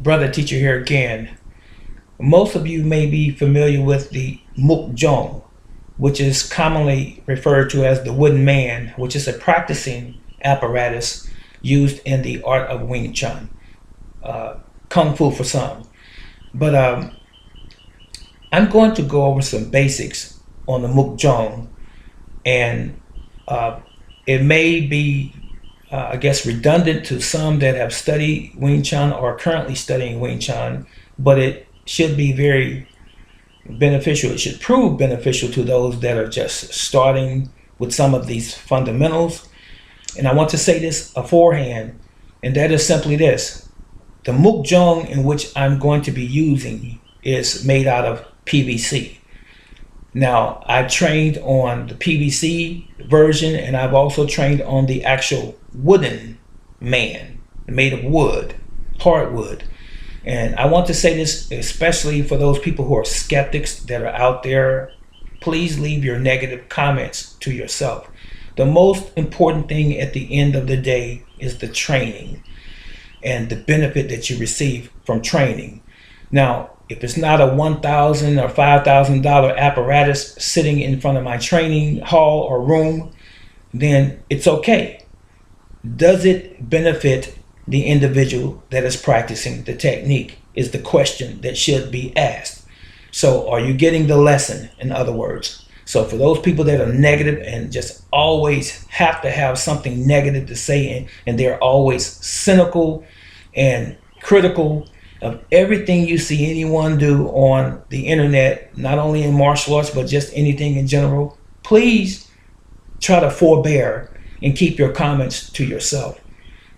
Brother teacher here again. Most of you may be familiar with the Mukjong, which is commonly referred to as the wooden man, which is a practicing apparatus used in the art of Wing Chun, Kung Fu for some. But I'm going to go over some basics on the Mukjong, and it may be, I guess, redundant to some that have studied Wing Chun or are currently studying Wing Chun, but it should be very beneficial. It should prove beneficial to those that are just starting with some of these fundamentals. And I want to say this beforehand, and that is simply this. The Mukjong in which I'm going to be using is made out of PVC. Now, I trained on the PVC version, and I've also trained on the actual wooden man, made of wood, hardwood. And I want to say this especially for those people who are skeptics that are out there. Please leave your negative comments to yourself. The most important thing at the end of the day is the training and the benefit that you receive from training. Now, if it's not a $1,000 or $5,000 apparatus sitting in front of my training hall or room, then it's okay. Does it benefit the individual that is practicing the technique is the question that should be asked. So are you getting the lesson, in other words? So for those people that are negative and just always have to have something negative to say, and they're always cynical and critical of everything you see anyone do on the internet, not only in martial arts, but just anything in general, please try to forbear and keep your comments to yourself.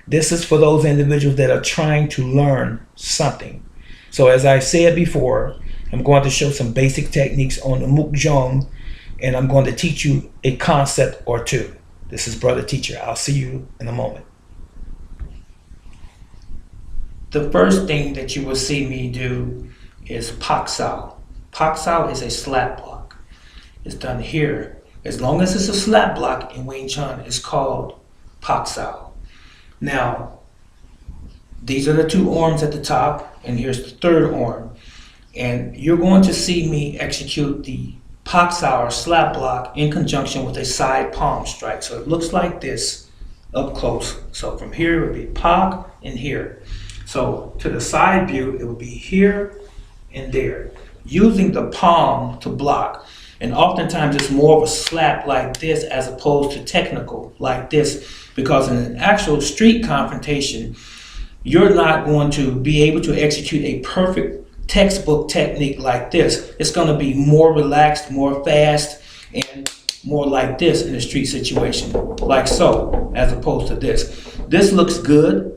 This is for those individuals that are trying to learn something. So as I said before, I'm going to show some basic techniques on the Mukjong, and I'm going to teach you a concept or two. This is Brother Teacher. I'll see you in a moment. The first thing that you will see me do is Pak Sao. Pak Sao is a slap block. It's done here. As long as it's a slap block in Wing Chun, it's called Pak Sao. Now, these are the two arms at the top, and here's the third arm. And you're going to see me execute the Pak Sao or slap block in conjunction with a side palm strike. So it looks like this up close. So from here it would be Pak and here. So to the side view, it would be here and there, using the palm to block. And oftentimes it's more of a slap like this as opposed to technical like this, because in an actual street confrontation, you're not going to be able to execute a perfect textbook technique like this. It's going to be more relaxed, more fast, and more like this in a street situation, like so, as opposed to this. This looks good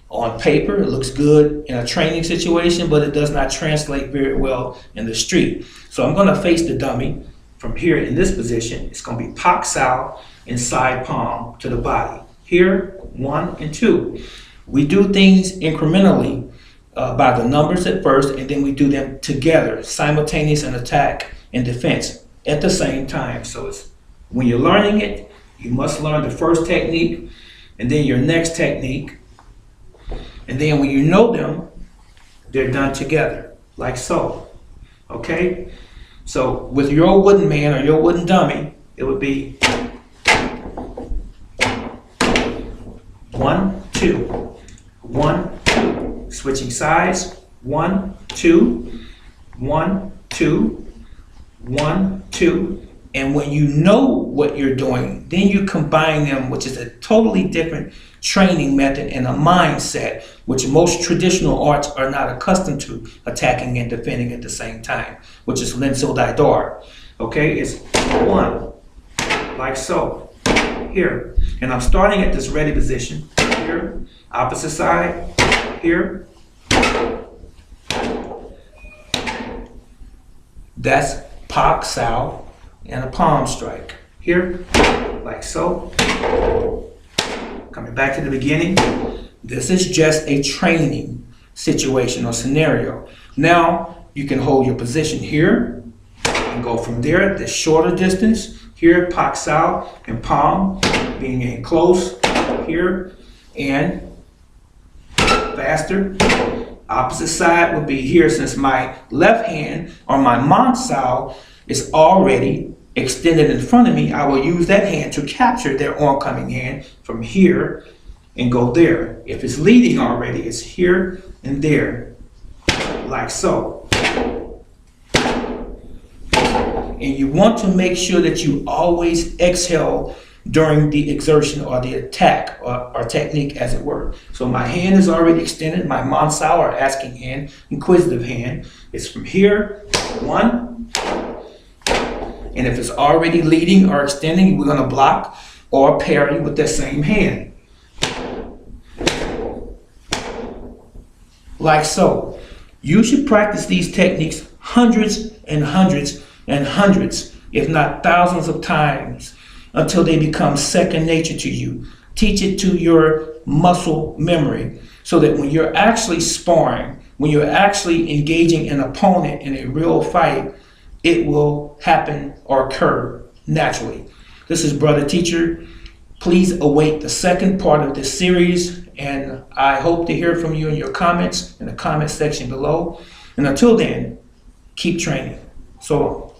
on paper, it looks good in a training situation, but it does not translate very well in the street. So I'm going to face the dummy from here in this position. It's going to be Pak Sao and side palm to the body. Here, 1 and 2. We do things incrementally by the numbers at first, and then we do them together, simultaneous and attack and defense at the same time. So it's, when you're learning it, you must learn the first technique and then your next technique. And then when you know them, they're done together, like so. Okay? So with your wooden man or your wooden dummy, it would be 1, 2, 1, 2. Switching sides, 1, 2, 1, 2, 1, 2. And when you know what you're doing, then you combine them, which is a totally different training method and a mindset, which most traditional arts are not accustomed to, attacking and defending at the same time, which is Linso Dai Dar. Okay, it's 1, like so, here. And I'm starting at this ready position, here, opposite side, here. That's Pak Sao and a palm strike. Here, like so. Coming back to the beginning, this is just a training situation or scenario. Now, you can hold your position here and go from there, this shorter distance. Here, Pak Sao and palm being in close here, and faster. Opposite side would be here, since my left hand or my mansao is already extended in front of me. I will use that hand to capture their oncoming hand from here and go there. If it's leading already, it's here and there, like so. And you want to make sure that you always exhale during the exertion or the attack or technique, as it were. So my hand is already extended, my mansao or asking hand, inquisitive hand, is from here, 1. And if it's already leading or extending, we're going to block or parry with that same hand. Like so. You should practice these techniques hundreds and hundreds and hundreds, if not thousands of times, until they become second nature to you. Teach it to your muscle memory, so that when you're actually sparring, when you're actually engaging an opponent in a real fight, it will happen or occur naturally. This is Brother Teacher. Please await the second part of this series, and I hope to hear from you in your comments in the comment section below. And until then, keep training. So long.